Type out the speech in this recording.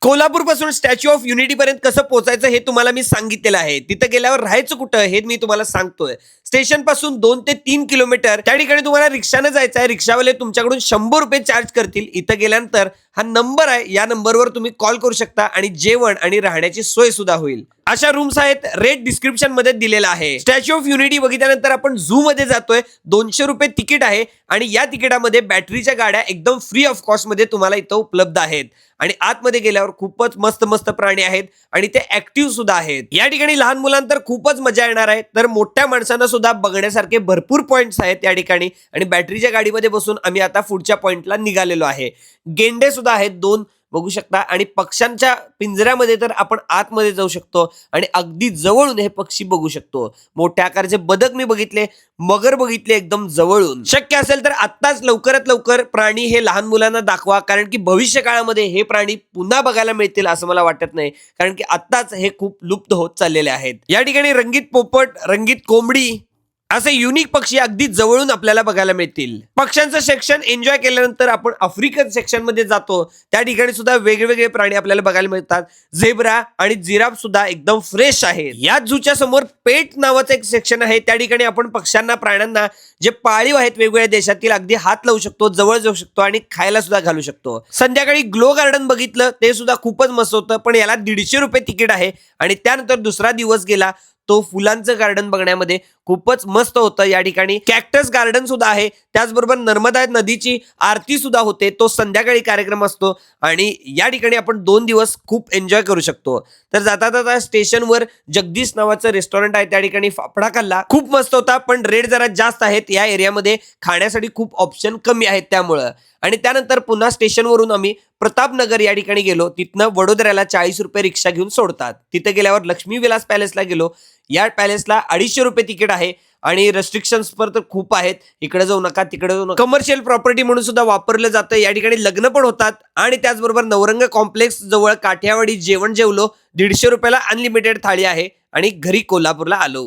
कोल्हापूर पासून statue of unity पर्यंत कसं पोहोचायचं हे तुम्हाला मी सांगितलेलं आहे. तिथं गेल्यावर राहायचं कुठं हे मी तुम्हाला सांगतोय. स्टेशन पासून 2 ते 3 किलोमीटर त्या ठिकाणी तुम्हाला रिक्षाने जायचं आहे. रिक्षावाले तुमच्याकडून 100 रुपये चार्ज करतील. इथं गेल्यानंतर हा नंबर आहे, या नंबरवर तुम्ही कॉल करू शकता आणि जेवण आणि राहण्याची सोय सुद्धा होईल. अशा रूम्स आहेत, रेट डिस्क्रिप्शन मध्ये दिलेला आहे. स्टॅच्यू ऑफ युनिटी बघितल्यानंतर आपण झू मध्ये जातोय. 200 रुपये तिकीट आहे आणि या तिकिटामध्ये बॅटरीच्या गाड्या एकदम फ्री ऑफ कॉस्ट मध्ये तुम्हाला इथं उपलब्ध आहेत. आणि आतमध्ये गेल्यावर खूपच मस्त मस्त प्राणी आहेत आणि ते ऍक्टिव्ह सुद्धा आहेत. या ठिकाणी लहान मुलांतर खूपच मजा येणार आहे, तर मोठ्या माणसांना सुद्धा बघण्यासारखे भरपूर पॉइंट्स आहेत या ठिकाणी. आणि बॅटरीच्या गाडीमध्ये बसून आम्ही आता पुढच्या पॉइंटला निघालेलो आहे. गेंडे सुद्धा आहेत 2 बघू शकता आणि पक्ष्यांच्या पिंजऱ्यामध्ये तर आपण आतमध्ये जाऊ शकतो आणि अगदी जवळून हे पक्षी बघू शकतो. मोठ्या आकाराचे बदक मी बघितले, मगर बघितले एकदम जवळून. शक्य असेल तर आत्ताच लवकरात लवकर प्राणी हे लहान मुलांना दाखवा, कारण की भविष्य काळामध्ये हे प्राणी पुन्हा बघायला मिळतील असं मला वाटत नाही, कारण की आत्ताच हे खूप लुप्त होत चाललेले आहेत. या ठिकाणी रंगीत पोपट, रंगीत कोंबडी असे युनिक पक्षी अगदी जवळून आपल्याला बघायला मिळतील. पक्ष्यांचं सेक्शन एन्जॉय केल्यानंतर आपण आफ्रिकन सेक्शन मध्ये जातो. त्या ठिकाणी सुद्धा वेगवेगळे प्राणी आपल्याला बघायला मिळतात. झेब्रा आणि जिराफ सुद्धा एकदम फ्रेश आहेत. या झूच्या समोर पेट नावाचं एक सेक्शन आहे. त्या ठिकाणी आपण पक्ष्यांना, प्राण्यांना जे पाळीव आहेत वेगवेगळ्या देशातील अगदी हात लावू शकतो, जवळ जाऊ शकतो आणि खायला सुद्धा घालू शकतो. संध्याकाळी ग्लो गार्डन बघितलं, ते सुद्धा खूपच मस्त होतं, पण याला 150 रुपये तिकीट आहे. आणि त्यानंतर दुसरा दिवस गेला तो फुलांचं गार्डन बघण्यामध्ये खूपच मस्त होतं. या ठिकाणी कॅक्टस गार्डन सुद्धा आहे. त्याचबरोबर नर्मदा नदीची आरती सुद्धा होते. तो संध्याकाळी कार्यक्रम असतो आणि या ठिकाणी आपण 2 दिवस खूप एन्जॉय करू शकतो. तर जाता जाता स्टेशनवर जगदीश नावाचं रेस्टॉरंट आहे, त्या ठिकाणी फाफडा खाल्ला, खूप मस्त होता, पण रेट जरा जास्त आहेत. या एरियामध्ये खाण्यासाठी खूप ऑप्शन कमी आहेत त्यामुळं. आणि त्यानंतर पुन्हा स्टेशनवरून आम्ही प्रतापनगर या ठिकाणी गेलो. तिथनं वडोदऱ्याला 40 रुपये रिक्षा घेऊन सोडतात. तिथे गेल्यावर लक्ष्मी विलास पॅलेसला गेलो. या पॅलेसला 250 रुपये तिकीट आहे आणि रेस्ट्रिक्शन्स पर तर खूप आहेत. इकडे जाऊ नका, तिकडे जाऊ नका. कमर्शियल प्रॉपर्टी म्हणून सुद्धा वापरलं जातं. या ठिकाणी लग्न पण होतात. आणि त्याचबरोबर नवरंग कॉम्प्लेक्स जवळ काठियावाडी जेवण जेवलो. 150 रुपयाला अनलिमिटेड थाळी आहे आणि घरी कोल्हापूरला आलो.